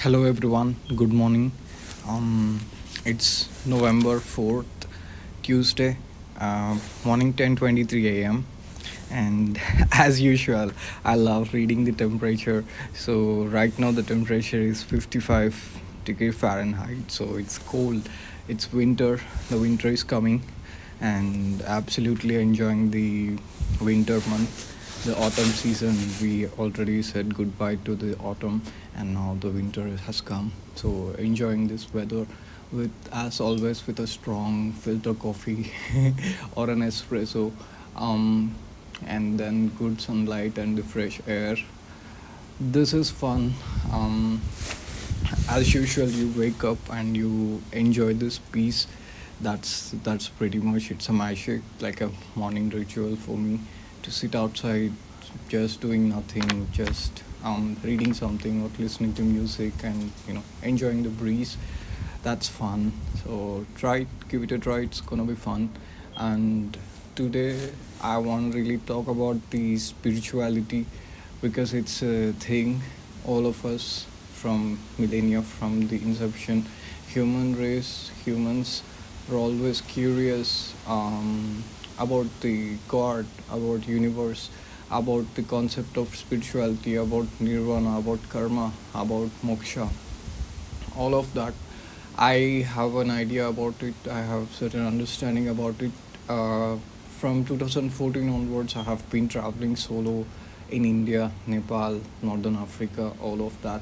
Hello everyone, good morning. Um, it's November 4th, Tuesday, morning 10:23 a.m. And as usual, I love reading the temperature. So right now the temperature is 55 degree Fahrenheit. So it's cold. It's winter. The winter is coming, and absolutely enjoying the winter month. The autumn season, we already said goodbye to the autumn, and now the winter has come. So enjoying this weather with, as always, with a strong filter coffee or an espresso, um, and then good sunlight and the fresh air. This is fun. As usual, you wake up and you enjoy this peace. That's pretty much, it's a magic, like a morning ritual for me, to sit outside, just doing nothing, just reading something or listening to music, and enjoying the breeze. That's fun. So try it, give it a try. It's gonna be fun. And today I want to really talk about the spirituality, because it's a thing all of us, from millennia, from the inception, human race, humans are always curious about the god, about universe, about the concept of spirituality, about nirvana, about karma, about moksha, all of that. I have an idea about it. I have certain understanding about it. From 2014 onwards, I have been traveling solo in India, Nepal, Northern Africa, all of that.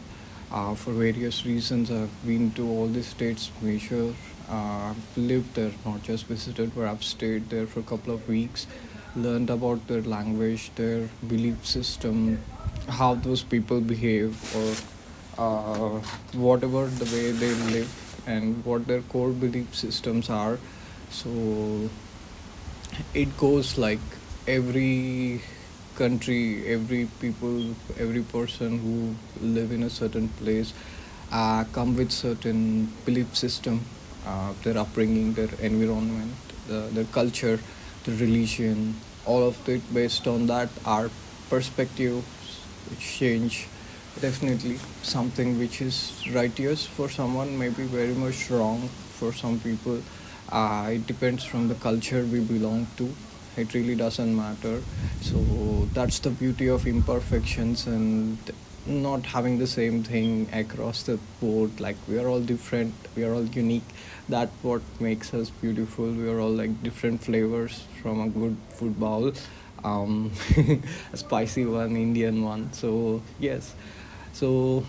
For various reasons, I've been to all the states major. I've lived there, not just visited, but I've stayed there for a couple of weeks, learned about their language, their belief system, how those people behave, or whatever the way they live and what their core belief systems are. So it goes like every country, every people, every person who live in a certain place come with certain belief system, their upbringing, their environment, their culture, the religion, all of it. Based on that, our perspectives which change. Definitely something which is righteous for someone may be very much wrong for some people. It depends from the culture we belong to. It really doesn't matter. So that's the beauty of imperfections and not having the same thing across the board. Like, we are all different, we are all unique. That's what makes us beautiful. We are all like different flavors from a good food bowl. um, a spicy one, Indian one. So yes, so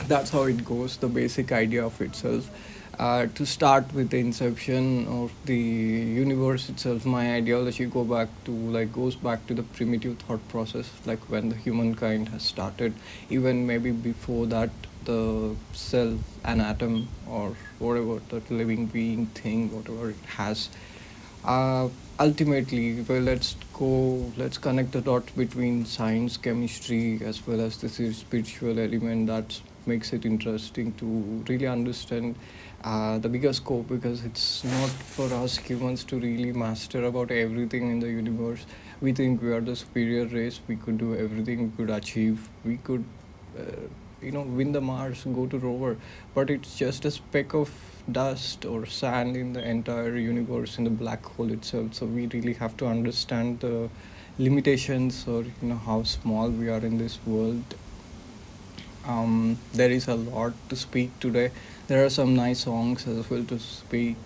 that's how it goes. The basic idea of itself. To start with the inception of the universe itself, my ideology goes back to the primitive thought process, like when the humankind has started. Even maybe before that, the cell, an atom, or whatever that living being thing, whatever it has, ultimately, well, let's connect the dot between science, chemistry, as well as this is spiritual element that makes it interesting to really understand the bigger scope, because it's not for us humans to really master about everything in the universe. We think we are the superior race, we could do everything, we could achieve, we could win the Mars, go to rover, but it's just a speck of dust or sand in the entire universe, in the black hole itself. So we really have to understand the limitations, or how small we are in this world. There is a lot to speak today. There are some nice songs as well to speak,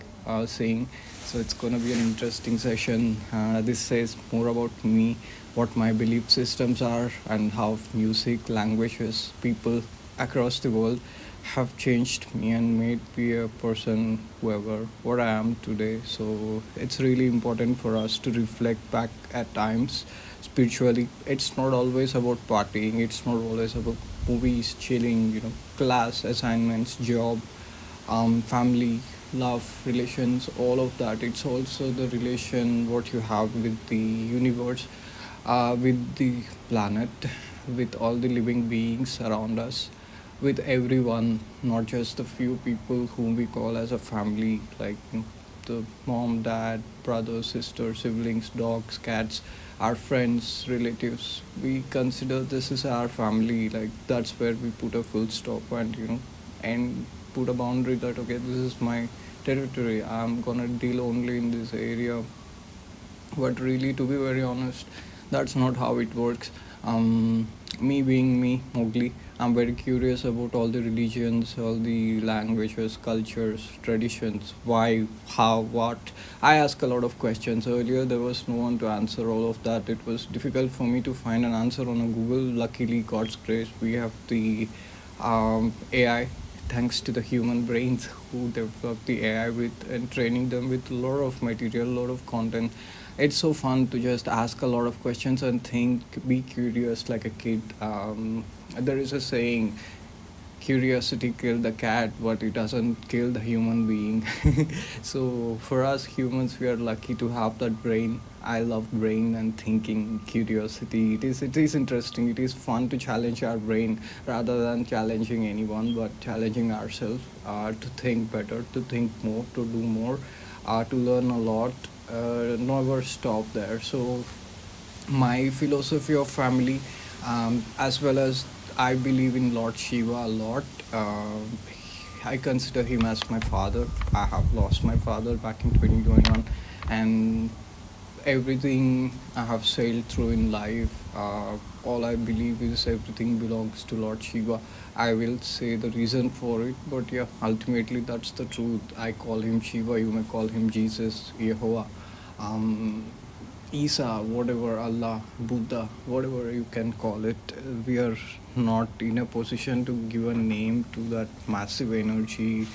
sing. So it's gonna be an interesting session. This says more about me, what my belief systems are, and how music, languages, people across the world have changed me and made me a person whoever what I am today. So it's really important for us to reflect back at times spiritually. It's not always about partying, it's not always about movies, chilling, class assignments, job, family, love, relations, all of that. It's also the relation what you have with the universe, with the planet, with all the living beings around us, with everyone, not just the few people whom we call as a family, like the mom, dad, brothers, sisters, siblings, dogs, cats. our friends, relatives. We consider this is our family. Like that's where we put a full stop and and put a boundary that okay, this is my territory. I'm gonna deal only in this area. But really, to be very honest, that's not how it works. Me being me, Mowgli, I'm very curious about all the religions, all the languages, cultures, traditions, why, how, what. I ask a lot of questions. Earlier, there was no one to answer all of that. It was difficult for me to find an answer on a Google. Luckily, God's grace, we have the AI, thanks to the human brains who developed the AI with and training them with a lot of material, a lot of content. It's so fun to just ask a lot of questions and think, be curious like a kid. There is a saying, curiosity killed the cat, but it doesn't kill the human being. So for us humans, we are lucky to have that brain. I love brain and thinking, curiosity. It is interesting. It is fun to challenge our brain rather than challenging anyone, but challenging ourselves to think better, to think more, to do more, to learn a lot. Never stop there. So my philosophy of family, as well as I believe in Lord Shiva a lot. I consider him as my father. I have lost my father back in 2021, and everything I have sailed through in life, all I believe is everything belongs to Lord Shiva. I will say the reason for it, but yeah, ultimately that's the truth. I call him Shiva, you may call him Jesus, Yehovah, um, Isa, whatever, Allah, Buddha, whatever you can call it. We are not in a position to give a name to that massive energy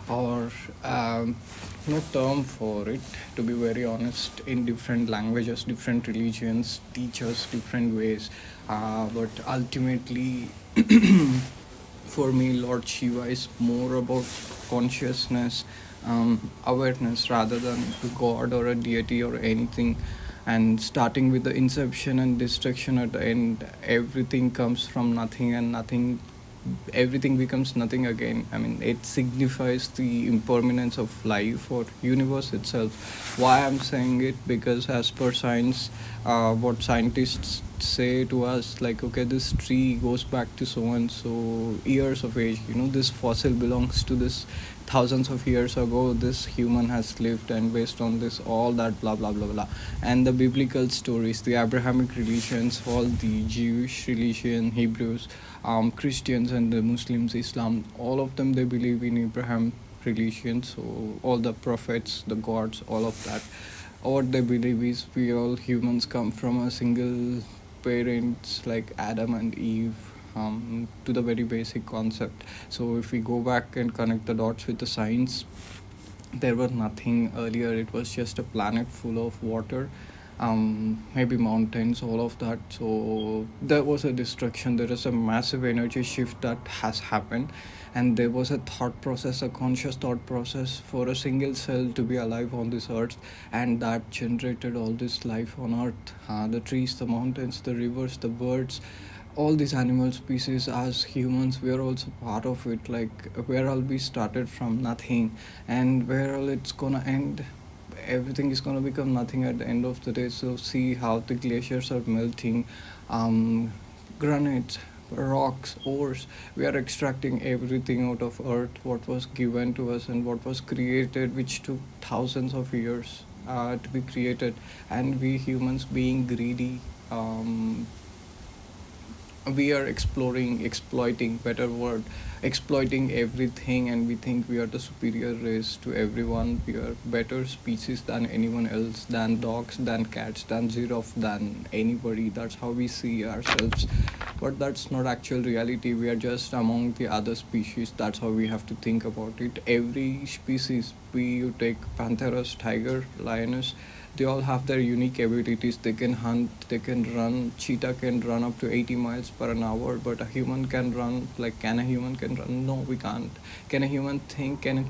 or no term for it, to be very honest. In different languages, different religions teach us different ways, but ultimately for me Lord Shiva is more about consciousness, awareness, rather than a god or a deity or anything. And starting with the inception and destruction at the end, everything comes from nothing, and nothing, everything becomes nothing again. I mean, it signifies the impermanence of life or universe itself. Why I'm saying it, because as per science, what scientists say to us, like okay, this tree goes back to so and so years of age, this fossil belongs to this thousands of years ago, this human has lived, and based on this all that blah blah blah blah. And the biblical stories, the Abrahamic religions, all the Jewish religion, Hebrews, Christians, and the Muslims, Islam, all of them, they believe in Abraham religion. So all the prophets, the gods, all of that, what they believe is we all humans come from a single parents like Adam and Eve, to the very basic concept. So if we go back and connect the dots with the science, there was nothing earlier. It was just a planet full of water, maybe mountains, all of that. So there was a destruction. There is a massive energy shift that has happened, and there was a thought process, a conscious thought process for a single cell to be alive on this earth, and that generated all this life on earth. The trees, the mountains, the rivers, the birds, all these animal species. As humans, we are also part of it. Like where all we started from nothing, and where all it's gonna end, everything is gonna become nothing at the end of the day. So see how the glaciers are melting, um, granites, rocks, ores. We are extracting everything out of earth, what was given to us and what was created, which took thousands of years to be created. And we humans, being greedy, we are exploiting, better word, exploiting everything, and we think we are the superior race to everyone. We are better species than anyone else, than dogs, than cats, than giraffe, than anybody. That's how we see ourselves, but that's not actual reality. We are just among the other species. That's how we have to think about it. Every species, we you take panthers, tiger, lioness, they all have their unique abilities. They can hunt, they can run. Cheetah can run up to 80 miles per an hour, but a human can run. Like, can a human can run? No, we can't. Can a human think? Can a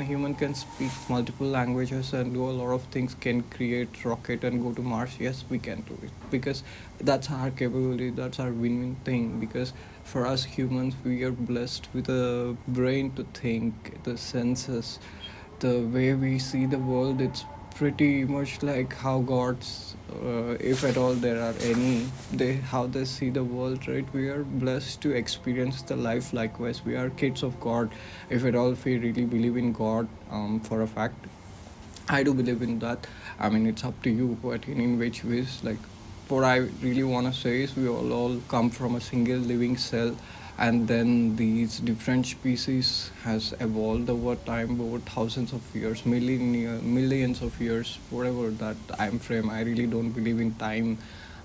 human can speak multiple languages and do a lot of things? Can create rocket and go to Mars? Yes, we can do it, because that's our capability. That's our win-win thing. Because for us humans, we are blessed with a brain to think, the senses, the way we see the world. It's pretty much like how gods if at all there are any, they how they see the world, right? We are blessed to experience the life likewise. We are kids of God. If at all, if we really believe in God, for a fact, I do believe in that. I mean, it's up to you, but in which ways, like, what I really want to say is we all come from a single living cell, and then these different species has evolved over time, over thousands of years, millions of years, whatever that time frame. I really don't believe in time.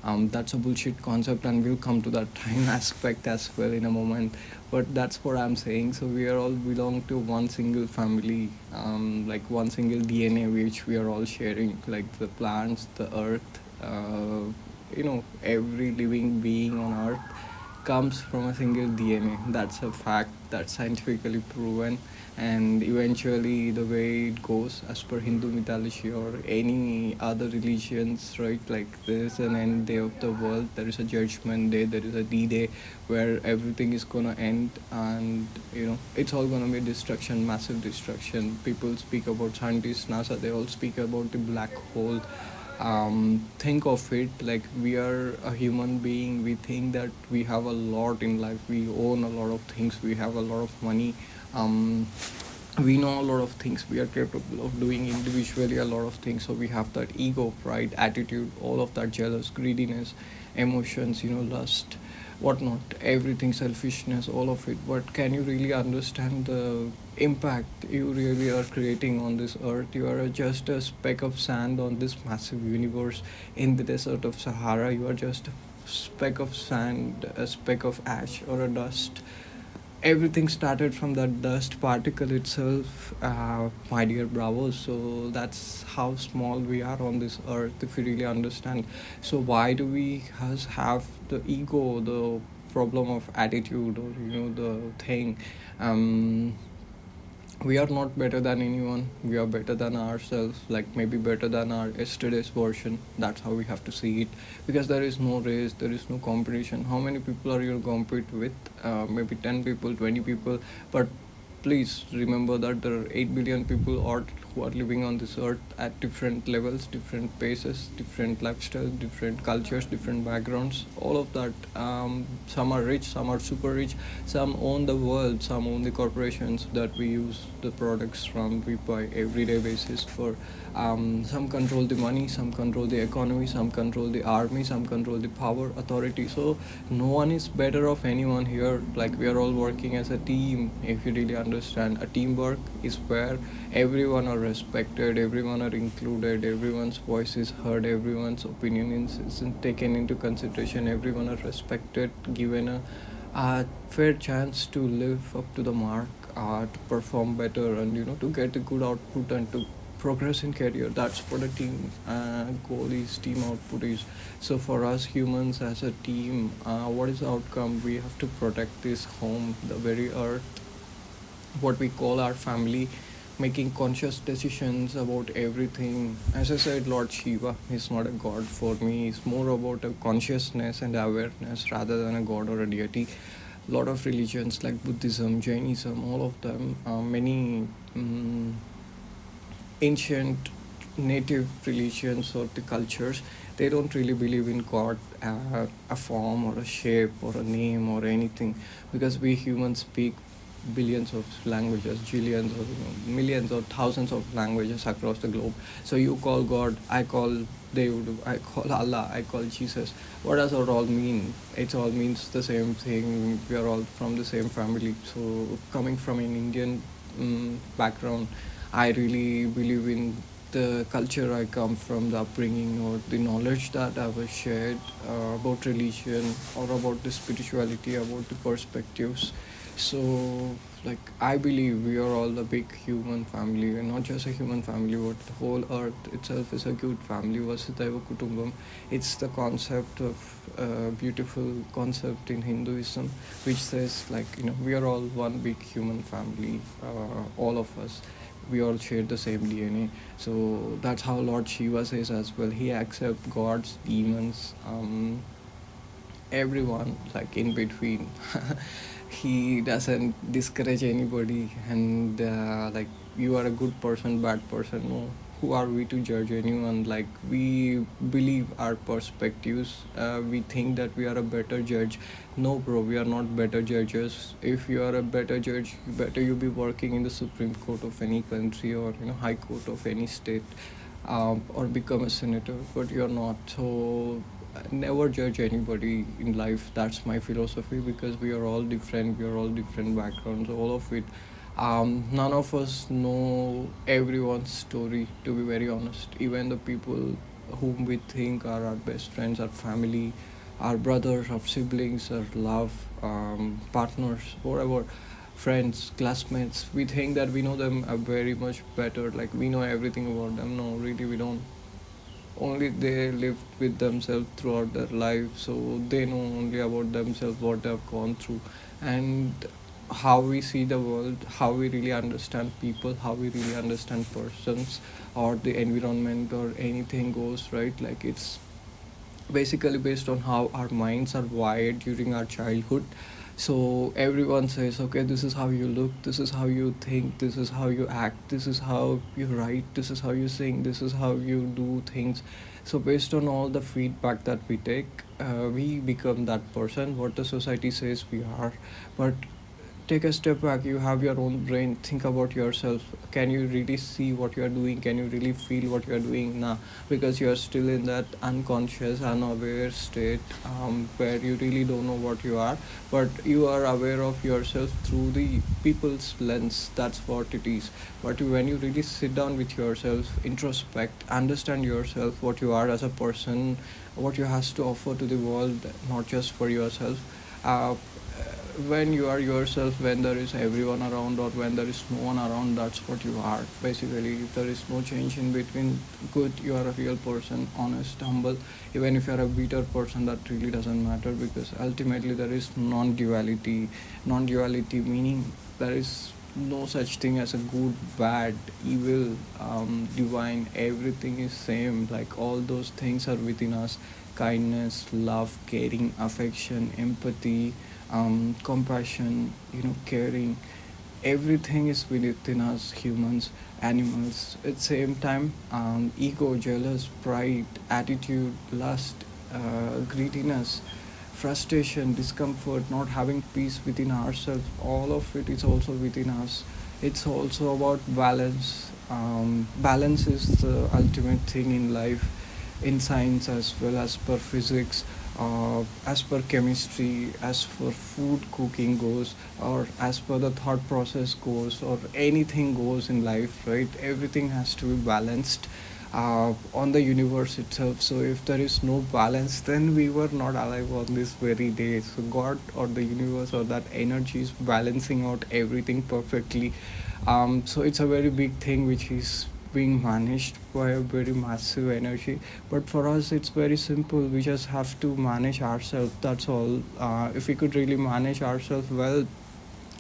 That's a bullshit concept, and we'll come to that time aspect as well in a moment. But that's what I'm saying. So we are all belong to one single family, like one single DNA, which we are all sharing, like the plants, the earth, every living being on earth comes from a single DNA. That's a fact that's scientifically proven. And eventually, the way it goes, as per Hindu mythology or any other religions, right? Like there is an end day of the world, there is a judgment day, there is a D-Day where everything is gonna end, and it's all gonna be destruction, massive destruction. People speak about scientists, NASA, they all speak about the black hole. Think of it like we are a human being. We think that we have a lot in life, we own a lot of things, we have a lot of money. um, we know a lot of things, we are capable of doing individually a lot of things. So we have that ego, pride, attitude, all of that, jealous, greediness, emotions, lust, whatnot, everything, selfishness, all of it. But can you really understand the impact you really are creating on this earth? You are just a speck of sand on this massive universe. In the desert of Sahara, you are just a speck of sand, a speck of ash, or a dust. Everything started from that dust particle itself, my dear Bravo. So that's how small we are on this earth, if you really understand. So why do we have the ego, the problem of attitude, or the thing? um we are not better than anyone, we are better than ourselves, like maybe better than our yesterday's version. That's how we have to see it. Because there is no race, there is no competition. How many people are you compete with? Maybe 10 people, 20 people. But please remember that there are 8 billion people who are living on this earth at different levels, different paces, different lifestyles, different cultures, different backgrounds, all of that. Some are rich, some are super rich, some own the world, some own the corporations that we use the products from, we buy everyday basis for. Some control the money, some control the economy, some control the army, some control the power, authority. So no one is better of anyone here. Like we are all working as a team. If you really understand, a teamwork is where everyone are respected, everyone are included, everyone's voice is heard, everyone's opinion is taken into consideration, everyone are respected, given a fair chance to live up to the mark, to perform better, and to get a good output and to progress in career. That's what a team goal is, team output is. So for us humans as a team, what is the outcome? We have to protect this home, the very earth, what we call our family, making conscious decisions about everything. As I said, Lord Shiva is not a god for me. It's more about a consciousness and awareness rather than a god or a deity. A lot of religions like Buddhism, Jainism, all of them, many ancient native religions or the cultures, they don't really believe in God, a form or a shape or a name or anything. Because we humans speak billions of languages, jillions or millions or thousands of languages across the globe. So you call God, I call David, I call Allah, I call Jesus. What does it all mean? It all means the same thing. We are all from the same family. So coming from an Indian background, I really believe in the culture I come from, the upbringing or the knowledge that I was shared about religion or about the spirituality, about the perspectives. So, like, I believe we are all a big human family, and not just a human family, but the whole earth itself is a good family. Vasudhaiva Kutumbam. It's the concept of beautiful concept in Hinduism, which says, like, we are all one big human family, all of us. We all share the same DNA. So that's how Lord Shiva says as well. He accepts gods, demons, everyone, like in between. He doesn't discourage anybody, and like you are a good person, bad person. No, who are we to judge anyone? Like, we believe our perspectives, we think that we are a better judge. No, bro, we are not better judges. If you are a better judge, better you be working in the Supreme Court of any country, or High Court of any state, or become a senator. But you're not. So never judge anybody in life. That's my philosophy, because we are all different. We are all different backgrounds, all of it. None of us know everyone's story, to be very honest. Even the people whom we think are our best friends, our family, our brothers, our siblings, our love, partners, whatever, friends, classmates, we think that we know them very much better. Like, we know everything about them. No, really, we don't. Only they lived with themselves throughout their life, so they know only about themselves, what they've gone through, and how we see the world, how we really understand people, how we really understand persons, or the environment, or anything goes, right? Like, it's basically based on how our minds are wired during our childhood. So everyone says, okay, this is how you look, this is how you think, this is how you act, this is how you write, this is how you sing, this is how you do things. So based on all the feedback that we take, we become that person what the society says we are. But take a step back. You have your own brain. Think about yourself. Can you really see what you are doing? Can you really feel what you are doing? Nah, because you are still in that unconscious, unaware state, where you really don't know what you are, but you are aware of yourself through the people's lens. That's what it is. But when you really sit down with yourself, introspect, understand yourself, what you are as a person, what you has to offer to the world, not just for yourself. Uh, when you are yourself, when there is everyone around, or when there is no one around, that's what you are basically. If there is no change in between, good, you are a real person, honest, humble. Even if you are a bitter person, that really doesn't matter, because ultimately there is non-duality. Non-duality meaning there is no such thing as a good, bad, evil, divine. Everything is same. Like, all those things are within us: kindness, love, caring, affection, empathy, compassion, caring. Everything is within us, humans, animals. At the same time, ego, jealous, pride, attitude, lust, greediness, frustration, discomfort, not having peace within ourselves, all of it is also within us. It's also about balance. Balance is the ultimate thing in life, in science as well as per physics, as per chemistry, as for food cooking goes, or as per the thought process goes, or anything goes in life, right? Everything has to be balanced on the universe itself. So if there is no balance, then we were not alive on this very day. So God, or the universe, or that energy is balancing out everything perfectly. So it's a very big thing which is being managed by a very massive energy. But for us, it's very simple. We just have to manage ourselves. That's all. If we could really manage ourselves well,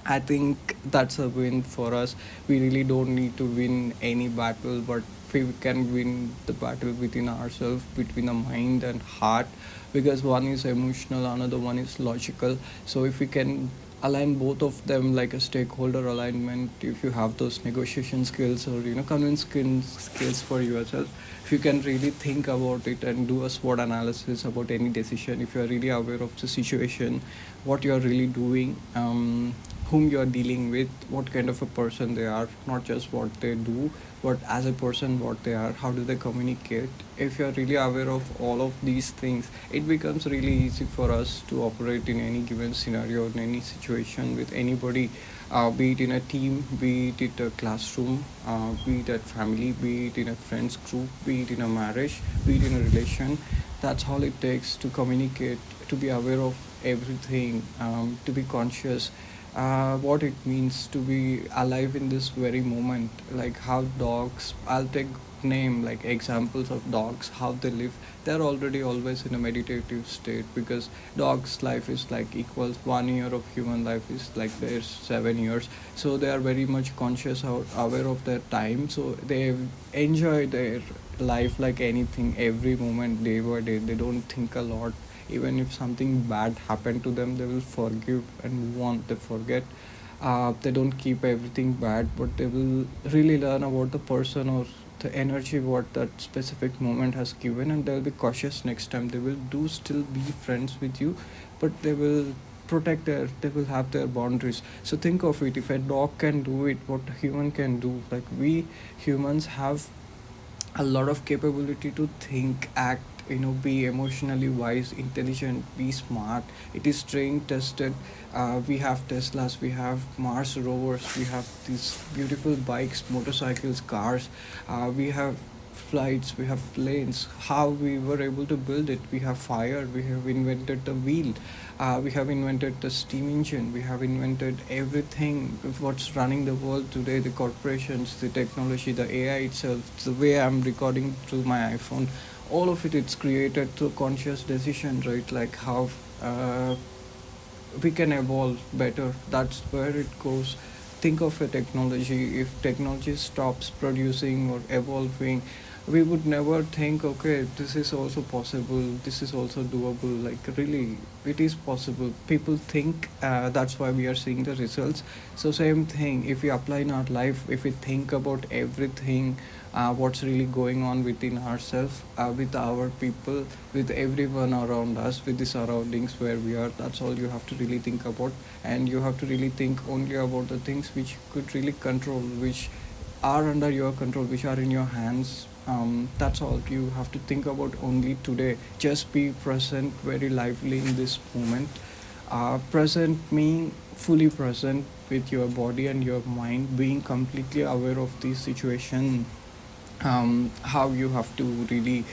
I think that's a win for us. We really don't need to win any battle, but we can win the battle within ourselves, between the mind and heart, because one is emotional, another one is logical. So if we can align both of them, like a stakeholder alignment, if you have those negotiation skills, or convince skills for yourself, if you can really think about it and do a SWOT analysis about any decision, if you are really aware of the situation, what you are really doing, whom you are dealing with, what kind of a person they are, not just what they do, but as a person, what they are, how do they communicate. If you are really aware of all of these things, it becomes really easy for us to operate in any given scenario, in any situation, with anybody, be it in a team, be it in a classroom, be it at family, be it in a friends group, be it in a marriage, be it in a relation. That's all it takes to communicate, to be aware of everything, to be conscious, what it means to be alive in this very moment. Like, how dogs, I'll take name like examples of dogs, how they live. They're already always in a meditative state, because dogs life is like equals 1 year of human life is like their 7 years. So they are very much conscious or aware of their time, so they enjoy their life like anything, every moment, day by day. They don't think a lot. Even if something bad happened to them, they will forgive and move on. They forget. They don't keep everything bad, but they will really learn about the person or the energy what that specific moment has given, and they'll be cautious next time. They will do still be friends with you, but they will protect their, they will have their boundaries. So think of it, if a dog can do it, what a human can do. Like we humans have a lot of capability to think, act, be emotionally wise, intelligent, be smart. It is trained, tested. We have Teslas, we have Mars rovers, we have these beautiful bikes, motorcycles, cars. We have flights, we have planes. How we were able to build it? We have fire, we have invented the wheel, we have invented the steam engine, we have invented everything. What's running the world today, the corporations, the technology, the AI itself, the way I'm recording through my iPhone, all of it, it's created through conscious decision, right? Like how uh, we can evolve better. That's where it goes. Think of a technology. If technology stops producing or evolving, we would never think, okay, this is also possible, this is also doable. Like really, it is possible. People think, that's why we are seeing the results. So same thing, if we apply in our life, if we think about everything, what's really going on within ourselves, with our people, with everyone around us, with the surroundings where we are, that's all you have to really think about. And you have to really think only about the things which you could really control, which are under your control, which are in your hands. That's all you have to think about only today. Just be present, very lively in this moment. Present mean fully present with your body and your mind, being completely aware of the situation. How you have to really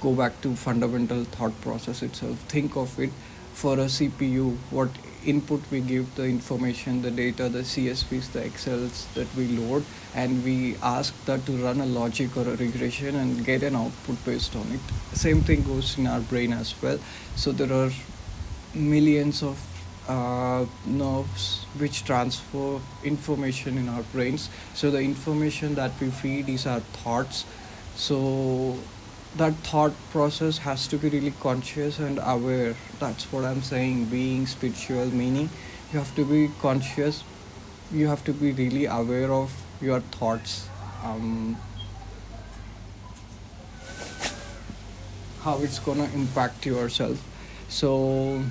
go back to fundamental thought process itself. Think of it, for a CPU, what input we give, the information, the data, the CSVs, the Excels that we load, and we ask that to run a logic or a regression and get an output based on it. Same thing goes in our brain as well. So there are millions of nerves which transfer information in our brains. So the information that we feed is our thoughts. So that thought process has to be really conscious and aware. That's what I'm saying. Being spiritual, meaning you have to be conscious. You have to be really aware of your thoughts. Um, how it's gonna impact yourself. So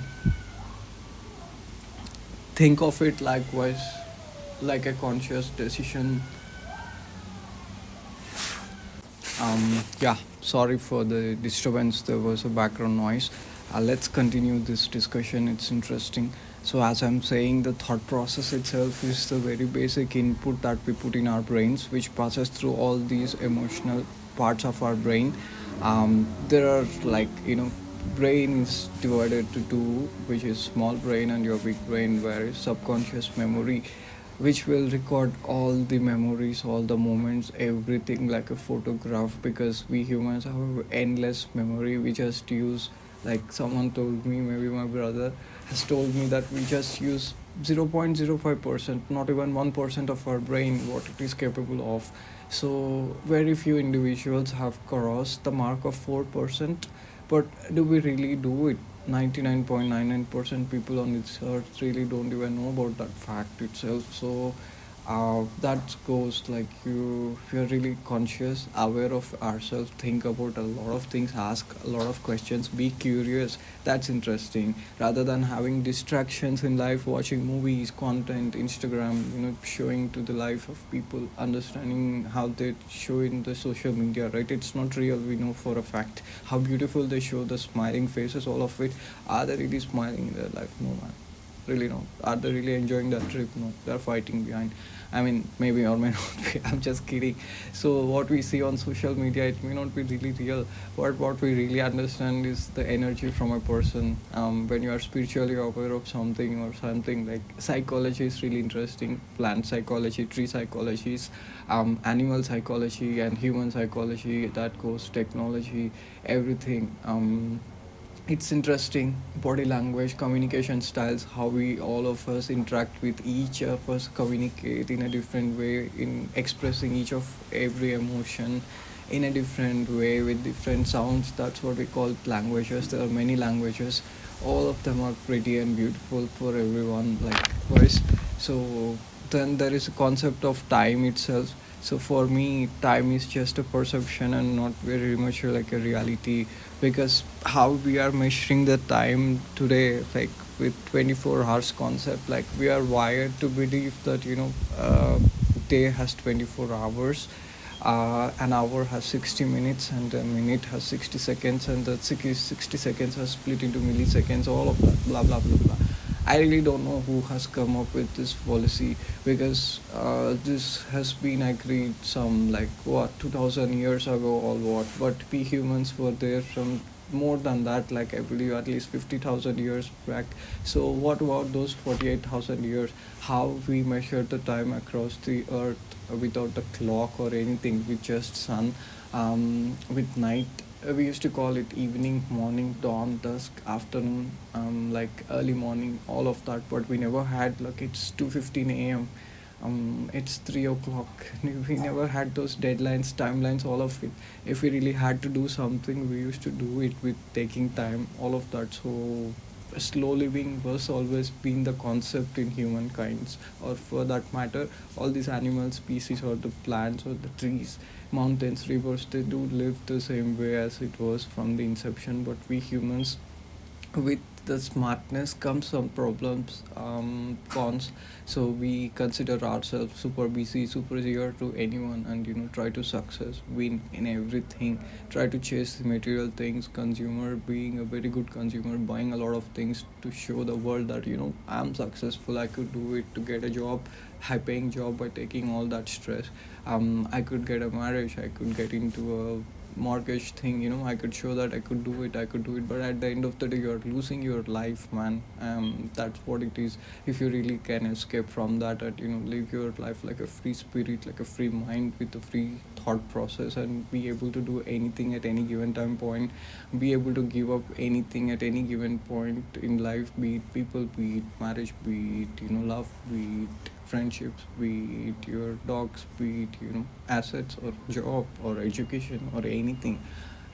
think of it likewise, like a conscious decision. Yeah, sorry for the disturbance, there was a background noise. Let's continue this discussion, it's interesting. So as I'm saying, the thought process itself is the very basic input that we put in our brains, which passes through all these emotional parts of our brain. There are, like, brain is divided to two, which is small brain and your big brain, where is subconscious memory, which will record all the memories, all the moments, everything, like a photograph. Because we humans have endless memory. We just use, like someone told me, maybe my brother has told me, that we just use 0.05%, not even 1% of our brain, what it is capable of. So very few individuals have crossed the mark of 4%. But do we really do it? 99.99% people on this earth really don't even know about that fact itself. So that goes like, if you're really conscious, aware of ourselves, think about a lot of things, ask a lot of questions, be curious. That's interesting. Rather than having distractions in life, watching movies, content, Instagram, showing to the life of people, understanding how they show in the social media, right? It's not real. We know for a fact how beautiful they show, the smiling faces, all of it. Are they really smiling in their life? No, man, really no. Are they really enjoying that trip? No, they're fighting behind. I mean, maybe or may not be. I'm just kidding. So what we see on social media, it may not be really real. But what we really understand is the energy from a person. When you are spiritually aware of something or something, like psychology is really interesting. Plant psychology, tree psychologies, animal psychology, and human psychology. That goes technology, everything. It's interesting. Body language, communication styles, how we all of us interact with each of us, communicate in a different way, in expressing each of every emotion in a different way with different sounds. That's what we call languages. There are many languages. All of them are pretty and beautiful for everyone, likewise. So then there is a concept of time itself. So for me, time is just a perception and not very much like a reality, because how we are measuring the time today, like with 24 hours concept, like we are wired to believe that day has 24 hours, an hour has 60 minutes, and a minute has 60 seconds, and the 60 seconds are split into milliseconds, all of that, blah, blah, blah, blah. I really don't know who has come up with this policy, because this has been agreed some like what 2000 years ago or what, but we humans were there from more than that, like I believe at least 50,000 years back. So what about those 48,000 years? How we measured the time across the earth without a clock or anything, with just sun, with night. We used to call it evening, morning, dawn, dusk, afternoon, like early morning, all of that. But we never had like it's 2:15 a.m. It's 3 o'clock. We never had those deadlines, timelines, all of it. If we really had to do something, we used to do it with taking time, all of that. So slow living was always been the concept in humankind, or for that matter, all these animal species or the plants or the trees, mountains, rivers, they do live the same way as it was from the inception. But we humans, with the smartness comes some problems, cons. So we consider ourselves super busy, super eager to anyone, and try to success, win in everything, try to chase the material things, consumer, being a very good consumer, buying a lot of things to show the world that I'm successful, I could do it, to get a job, high paying job, by taking all that stress. I could get a marriage, I could get into a mortgage thing, I could show that I could do it, but at the end of the day you're losing your life, man. That's what it is. If you really can escape from that, and live your life like a free spirit, like a free mind with a free thought process, and be able to do anything at any given time point, be able to give up anything at any given point in life, be it people, be it marriage, be it love, be it friendships, be it your dogs, be it assets or job or education or anything,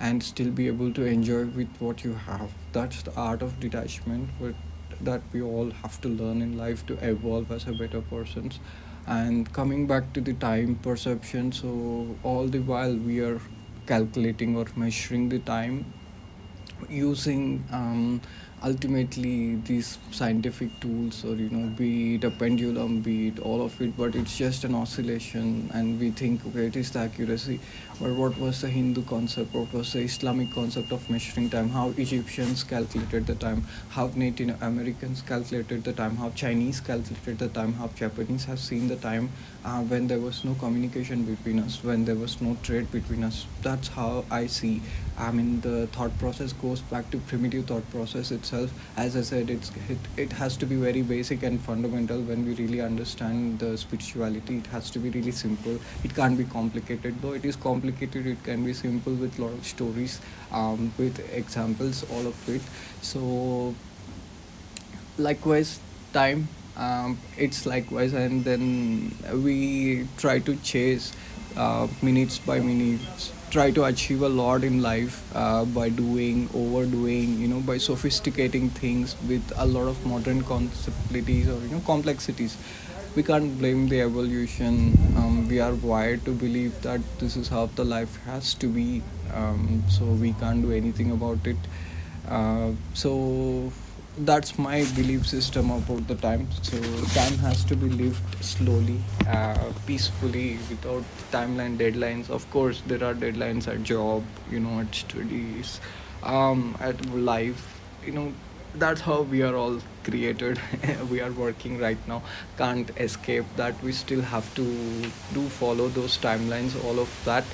and still be able to enjoy with what you have. That's the art of detachment, but that we all have to learn in life to evolve as a better persons. And coming back to the time perception, so all the while we are calculating or measuring the time using ultimately these scientific tools, or be it a pendulum, be it all of it, but it's just an oscillation, and we think, okay, it is the accuracy. But what was the Hindu concept, what was the Islamic concept of measuring time, how Egyptians calculated the time, how Native Americans calculated the time, how Chinese calculated the time, how Japanese have seen the time, when there was no communication between us, when there was no trade between us. That's how I see. I mean, the thought process goes back to primitive thought process itself. As I said, it has to be very basic and fundamental. When we really understand the spirituality, it has to be really simple. It can't be complicated. Though it is complicated, it can be simple with a lot of stories, with examples, all of it. So likewise, time, it's likewise, and then we try to chase, minutes by minutes, try to achieve a lot in life, by doing, overdoing, by sophisticating things with a lot of modern conceptualities, or complexities. We can't blame the evolution. We are wired to believe that this is how the life has to be, so we can't do anything about it. So that's my belief system about the time. So time has to be lived slowly, peacefully, without timeline, deadlines. Of course there are deadlines at job, at studies, at life, that's how we are all created. We are working right now, can't escape that. We still have to do follow those timelines, all of that.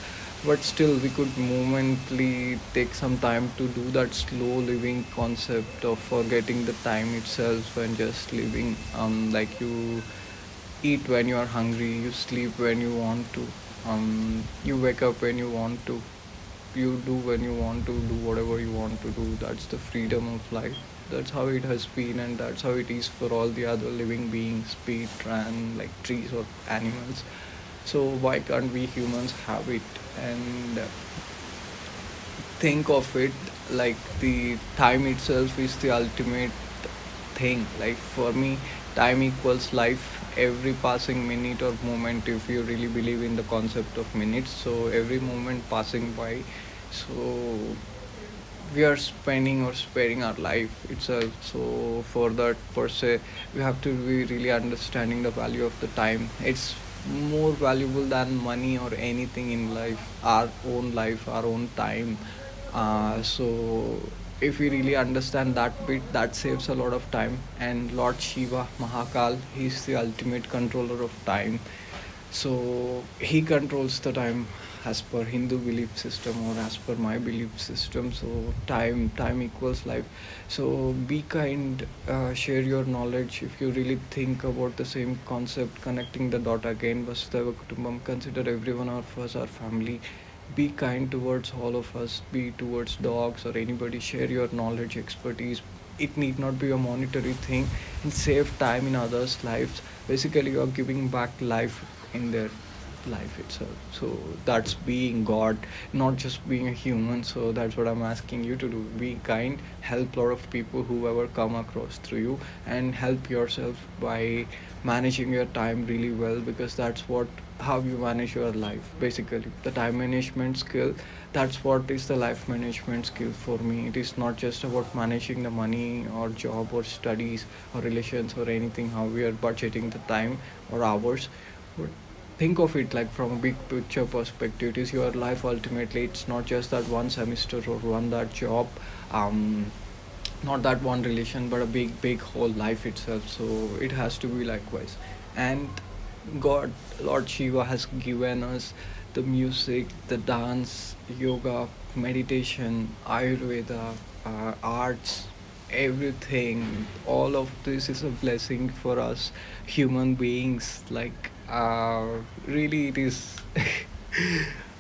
But still we could momently take some time to do that slow living concept of forgetting the time itself and just living, like you eat when you are hungry, you sleep when you want to, you wake up when you want to, you do when you want to do whatever you want to do. That's the freedom of life. That's how it has been, and that's how it is for all the other living beings, be it like trees or animals. So why can't we humans have it? And think of it like the time itself is the ultimate thing. Like for me, time equals life. every passing minute or moment, if you really believe in the concept of minutes, so every moment passing by, so we are spending or sparing our life itself. So for that per se, we have to be really understanding the value of the time. It's more valuable than money or anything in life, our own time. So if we really understand that bit, that saves a lot of time. And Lord Shiva Mahakal, he's the ultimate controller of time. So he controls the time as per Hindu belief system or as per my belief system. So time equals life. So be kind, share your knowledge. If you really think about the same concept, connecting the dot again, Vasudhaiva Kutumbam, consider every one of us our family. Be kind towards all of us, be towards dogs or anybody. Share your knowledge, expertise. It need not be a monetary thing, and save time in others' lives. Basically, you are giving back life in their life itself. So that's being God, not just being a human. So that's what I'm asking you to do. Be kind, help a lot of people whoever come across through you, and help yourself by managing your time really well, because that's what how you manage your life. Basically, the time management skill, that's what is the life management skill for me. It is not just about managing the money or job or studies or relations or anything, how we are budgeting the time or hours. But think of it like from a big picture perspective. It is your life ultimately. It's not just that one semester or one that job, um not that one relation, but a big whole life itself. So it has to be likewise. And God, Lord Shiva has given us the music, the dance, yoga, meditation, Ayurveda, arts, everything. All of this is a blessing for us human beings. Like, really, it is.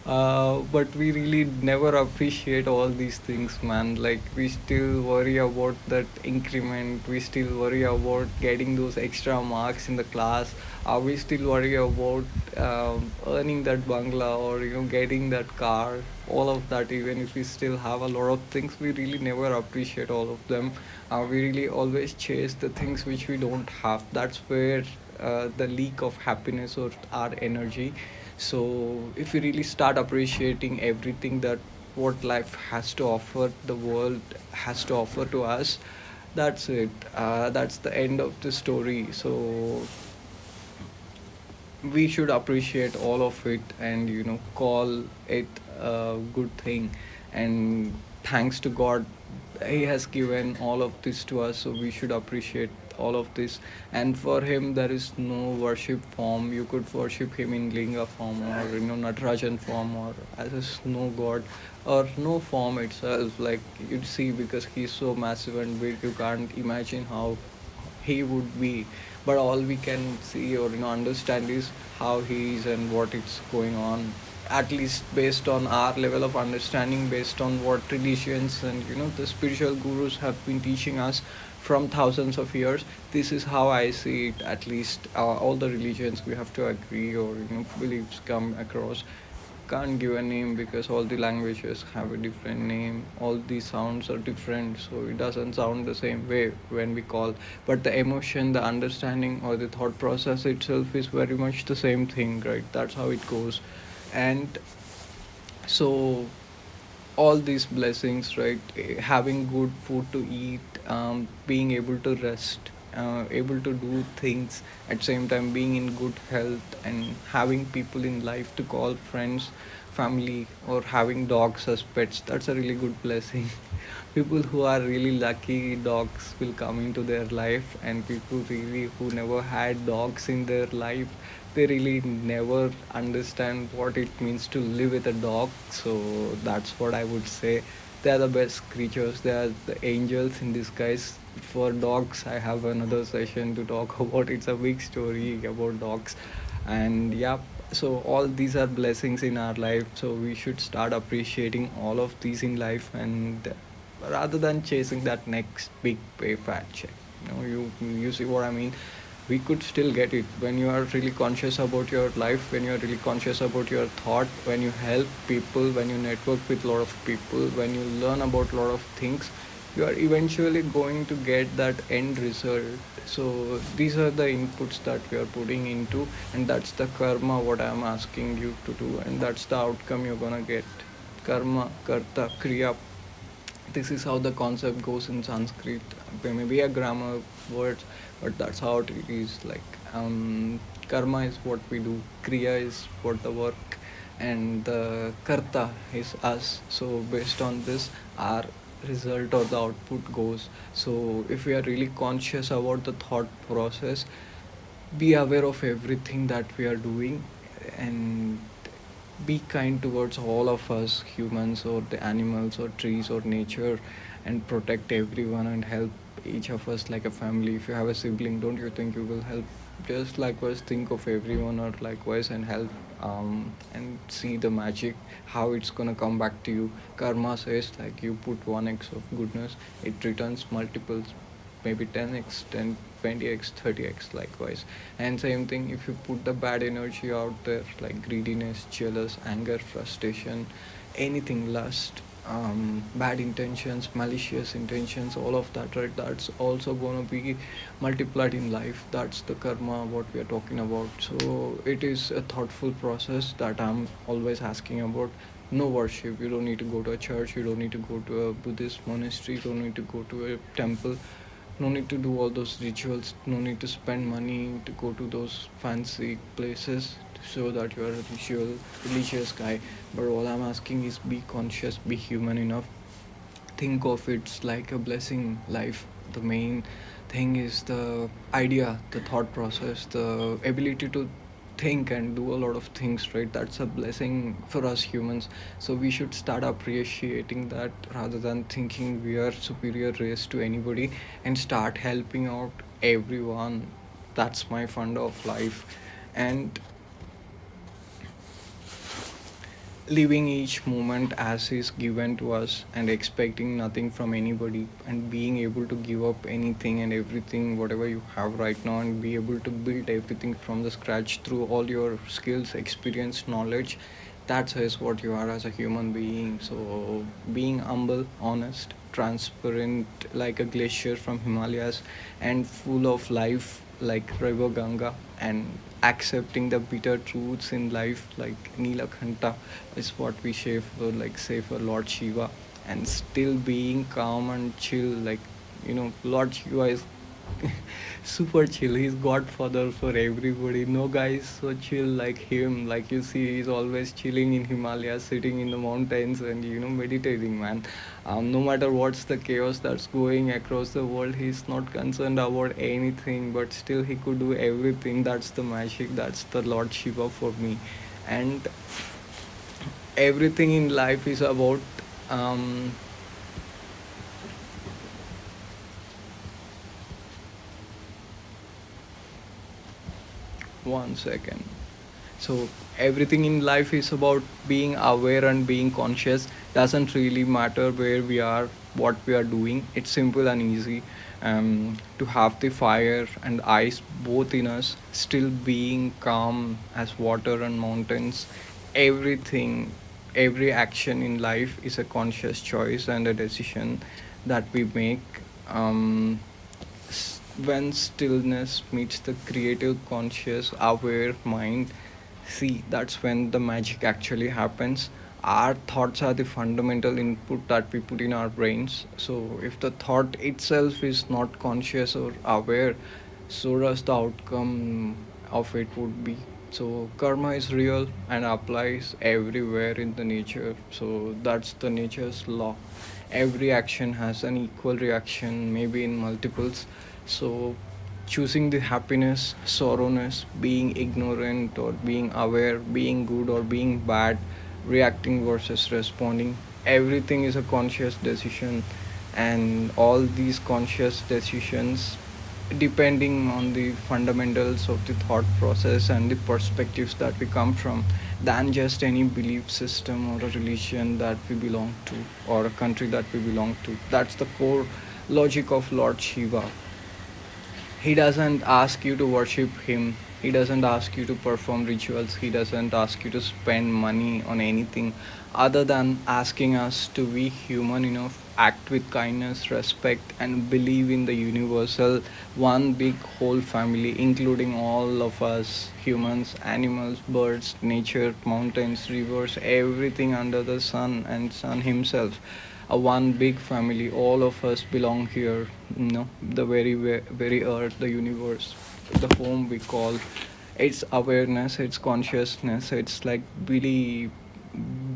But we really never appreciate all these things, man. Like, we still worry about that increment, we still worry about getting those extra marks in the class. We still worry about earning that bangla, or getting that car, all of that. Even if we still have a lot of things, we really never appreciate all of them. We really always chase the things which we don't have. That's where the leak of happiness or our energy. So if we really start appreciating everything that what life has to offer, the world has to offer to us, that's it. That's the end of the story. So we should appreciate all of it, and call it a good thing. And thanks to God, he has given all of this to us, so we should appreciate all of this. And for him, there is no worship form. You could worship him in linga form, or Natarajan form, or as a snow god, or no form itself. Like, you see, because he's so massive and big, you can't imagine how he would be. But all we can see or understand is how he is and what is going on, at least based on our level of understanding, based on what religions and the spiritual gurus have been teaching us from thousands of years. This is how I see it. At least all the religions, we have to agree, or beliefs come across. Can't give a name because all the languages have a different name, all the sounds are different, so it doesn't sound the same way when we call. But the emotion, the understanding, or the thought process itself is very much the same thing, right? That's how it goes. And so all these blessings, right? Having good food to eat, being able to rest, able to do things at same time, being in good health, and having people in life to call friends, family, or having dogs as pets, that's a really good blessing. People who are really lucky, dogs will come into their life. And people really who never had dogs in their life, they really never understand what it means to live with a dog. So that's what I would say. They are the best creatures. They are the angels in disguise. For dogs, I have another session to talk about. It's a big story about dogs. And yeah, so all these are blessings in our life. So we should start appreciating all of these in life, and rather than chasing that next big pay fat check. You see what I mean? We could still get it when you are really conscious about your life, when you are really conscious about your thought, when you help people, when you network with a lot of people, when you learn about a lot of things. you are eventually going to get that end result. So these are the inputs that we are putting into, and that's the karma what I'm asking you to do, and that's the outcome you're gonna get. Karma, karta, kriya. This is how the concept goes in Sanskrit. There may be a grammar words, but that's how it is. Like karma is what we do, kriya is what the work, and the karta is us. So based on this, our result or the output goes. So if we are really conscious about the thought process, be aware of everything that we are doing, and be kind towards all of us humans or the animals or trees or nature, and protect everyone and help each of us like a family. If you have a sibling, don't you think you will help just likewise? Think of everyone or likewise and help, and see the magic how it's gonna come back to you. Karma says like you put 1x of goodness, it returns multiples, maybe 10x, 10, 20x, 30x likewise. And same thing, if you put the bad energy out there like greediness, jealous, anger, frustration, anything, lust, bad intentions, malicious intentions, all of that, right? That's also going to be multiplied in life. That's the karma what we are talking about. So it is a thoughtful process that I'm always asking about. No worship, you don't need to go to a church, you don't need to go to a Buddhist monastery, you don't need to go to a temple, no need to do all those rituals, no need to spend money to go to those fancy places to show that you are a religious guy. But all I'm asking is be conscious, be human enough, think of it's like a blessing life. The main thing is the idea, the thought process, the ability to think and do a lot of things, right? That's a blessing for us humans. So we should start appreciating that rather than thinking we are superior race to anybody, and start helping out everyone. That's my fund of life. And living each moment as is given to us and expecting nothing from anybody, and being able to give up anything and everything whatever you have right now, and be able to build everything from the scratch through all your skills, experience, knowledge. That is what you are as a human being. So being humble, honest, transparent like a glacier from Himalayas, and full of life like river Ganga, and accepting the bitter truths in life like Neelakhanta is what we say for Lord Shiva, and still being calm and chill. Like, Lord Shiva is super chill. He's godfather for everybody. No guy is so chill like him. Like you see, he's always chilling in Himalayas, sitting in the mountains, and meditating, man. No matter what's the chaos that's going across the world, he's not concerned about anything. But still, he could do everything. That's the magic. That's the Lord Shiva for me. And everything in life is about um, 1 second. So everything in life is about being aware and being conscious. Doesn't really matter where we are, what we are doing. It's simple and easy, to have the fire and ice both in us, still being calm as water and mountains. Everything, every action in life is a conscious choice and a decision that we make. Um, when stillness meets the creative, conscious, aware mind, see, that's when the magic actually happens. Our thoughts are the fundamental input that we put in our brains. So if the thought itself is not conscious or aware, so does the outcome of it would be. So karma is real and applies everywhere in the nature. So that's the nature's law. Every action has an equal reaction, maybe in multiples. So choosing the happiness, sorrowness, being ignorant or being aware, being good or being bad, reacting versus responding, everything is a conscious decision. And all these conscious decisions, depending on the fundamentals of the thought process and the perspectives that we come from, than just any belief system or a religion that we belong to, or a country that we belong to. That's the core logic of Lord Shiva. He doesn't ask you to worship him. He doesn't ask you to perform rituals. He doesn't ask you to spend money on anything other than asking us to be human enough, act with kindness, respect, and believe in the universal one big whole family, including all of us humans, animals, birds, nature, mountains, rivers, everything under the sun and sun himself. A one big family, all of us belong here, the very earth, the universe, the home we call. It's awareness, it's consciousness, it's like really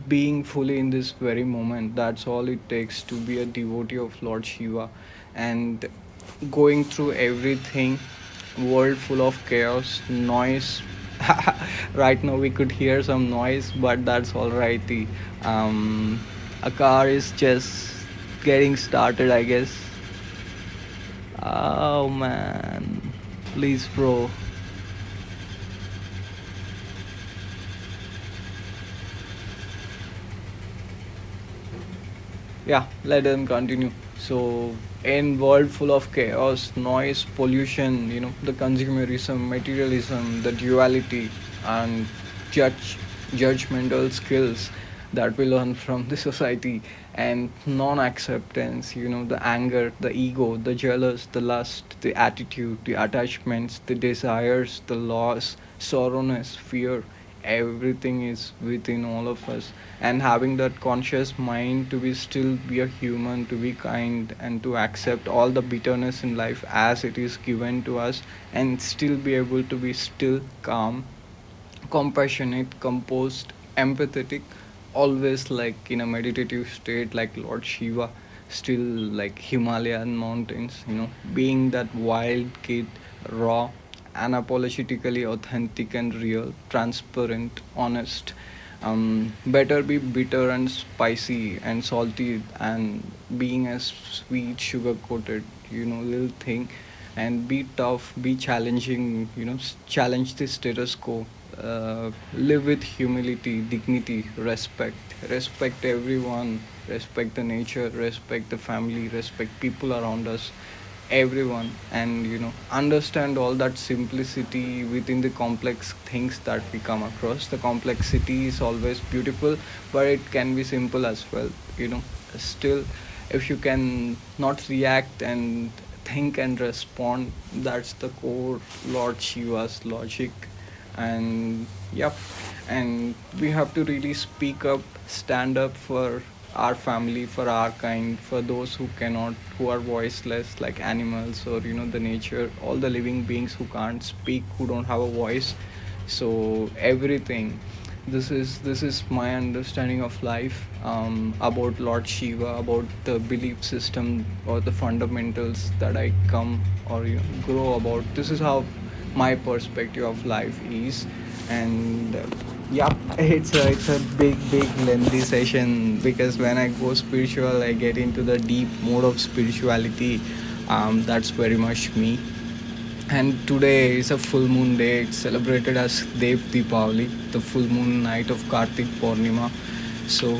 being fully in this very moment. That's all it takes to be a devotee of Lord Shiva. And going through everything, world full of chaos, noise. Right now we could hear some noise, but that's all righty. A car is just getting started, I guess. Oh man, please bro. Yeah, let them continue. So in world full of chaos, noise, pollution, the consumerism, materialism, the duality, and judge judgmental skills that we learn from the society, and non-acceptance, the anger, the ego, the jealous, the lust, the attitude, the attachments, the desires, the loss, sorrowness, fear, everything is within all of us. And having that conscious mind to be still be a human, to be kind, and to accept all the bitterness in life as it is given to us, and still be able to be still, calm, compassionate, composed, empathetic, always like in a meditative state, like Lord Shiva, still like Himalayan mountains, being that wild kid, raw, unapologetically authentic and real, transparent, honest. Better be bitter and spicy and salty and being as sweet, sugar coated, little thing, and be tough, be challenging, challenge the status quo. Live with humility, dignity, respect everyone, respect the nature, respect the family, respect people around us, everyone. And understand all that simplicity within the complex things that we come across. The complexity is always beautiful, but it can be simple as well. Still, if you can not react and think and respond, that's the core Lord Shiva's logic. And yep, and we have to really speak up, stand up for our family, for our kind, for those who cannot, who are voiceless, like animals, or the nature, all the living beings who can't speak, who don't have a voice. So everything, this is my understanding of life, about Lord Shiva, about the belief system or the fundamentals that I come or grow about. This is how my perspective of life is. And yeah, it's a big lengthy session, because when I go spiritual, I get into the deep mode of spirituality. That's very much me. And today is a full moon day. It's celebrated as Dev Deepavali, the full moon night of Karthika Purnima. So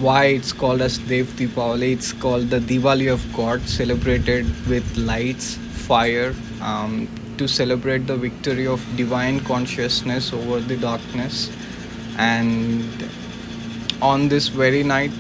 why it's called as Dev Deepavali? It's called the Diwali of God, celebrated with lights, fire, to celebrate the victory of divine consciousness over the darkness. And on this very night,